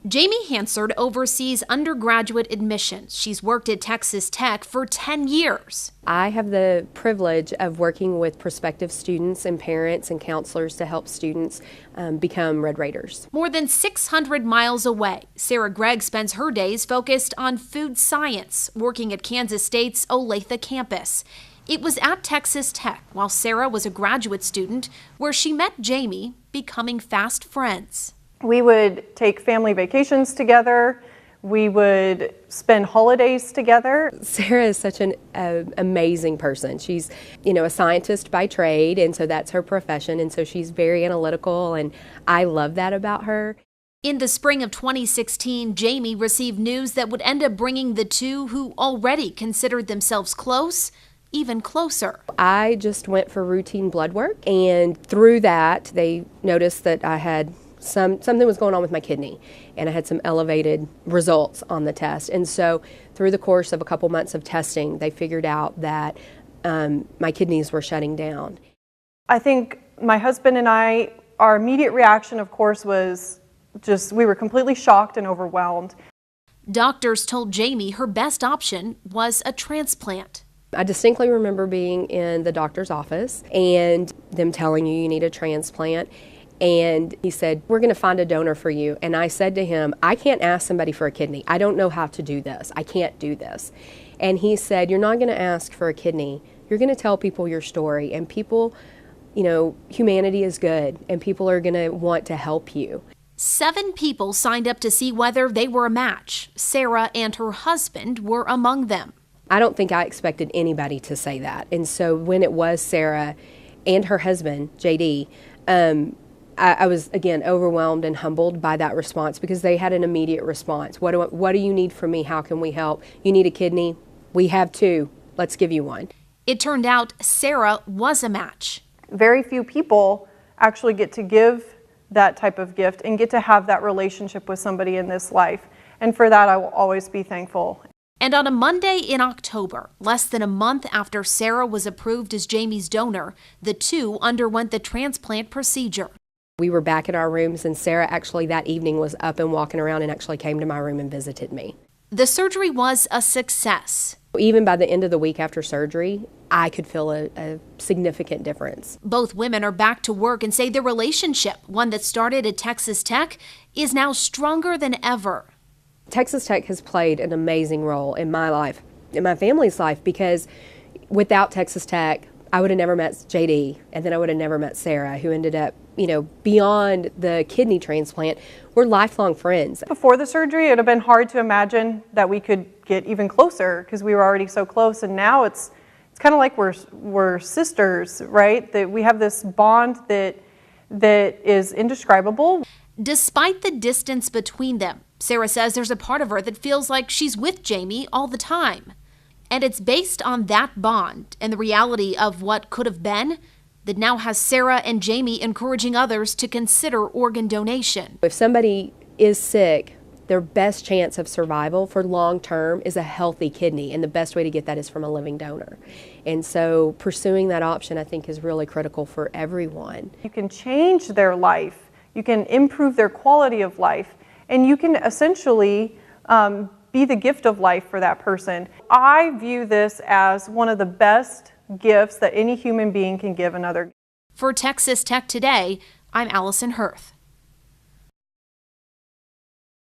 Jamie Hansard oversees undergraduate admissions. She's worked at Texas Tech for 10 years. I have the privilege of working with prospective students and parents and counselors to help students become Red Raiders. More than 600 miles away, Sarah Gregg spends her days focused on food science, working at Kansas State's Olathe campus. It was at Texas Tech while Sarah was a graduate student where she met Jamie, becoming fast friends. We would take family vacations together. We would spend holidays together. Sarah is such an amazing person. She's, a scientist by trade, and so that's her profession, and so she's very analytical, and I love that about her. In the spring of 2016, Jamie received news that would end up bringing the two who already considered themselves close even closer. I just went for routine blood work, and through that, they noticed that I had something was going on with my kidney, and I had some elevated results on the test. And so through the course of a couple months of testing, they figured out that my kidneys were shutting down. I think my husband and I, our immediate reaction, of course, was we were completely shocked and overwhelmed. Doctors told Jamie her best option was a transplant. I distinctly remember being in the doctor's office and them telling you need a transplant. And he said, "We're going to find a donor for you." And I said to him, "I can't ask somebody for a kidney. I don't know how to do this. I can't do this." And he said, "You're not going to ask for a kidney. You're going to tell people your story. And people, humanity is good, and people are going to want to help you." 7 people signed up to see whether they were a match. Sarah and her husband were among them. I don't think I expected anybody to say that. And so when it was Sarah and her husband, JD, I was, again, overwhelmed and humbled by that response because they had an immediate response. What do you need from me? How can we help? You need a kidney? We have 2. Let's give you one. It turned out Sarah was a match. Very few people actually get to give that type of gift and get to have that relationship with somebody in this life. And for that, I will always be thankful. And on a Monday in October, less than a month after Sarah was approved as Jamie's donor, the two underwent the transplant procedure. We were back in our rooms, and Sarah actually that evening was up and walking around and actually came to my room and visited me. The surgery was a success. Even by the end of the week after surgery, I could feel a significant difference. Both women are back to work and say their relationship, one that started at Texas Tech, is now stronger than ever. Texas Tech has played an amazing role in my life, in my family's life, because without Texas Tech, I would have never met JD, and then I would have never met Sarah, who ended up, beyond the kidney transplant, we're lifelong friends. Before the surgery, it would have been hard to imagine that we could get even closer because we were already so close, and now it's kind of like we're sisters, right? That we have this bond that is indescribable. Despite the distance between them, Sarah says there's a part of her that feels like she's with Jamie all the time. And it's based on that bond and the reality of what could have been that now has Sarah and Jamie encouraging others to consider organ donation. If somebody is sick, their best chance of survival for long term is a healthy kidney, and the best way to get that is from a living donor. And so pursuing that option, I think, is really critical for everyone. You can change their life, you can improve their quality of life, and you can essentially be the gift of life for that person. I view this as one of the best gifts that any human being can give another. For Texas Tech Today, I'm Allison Hirth.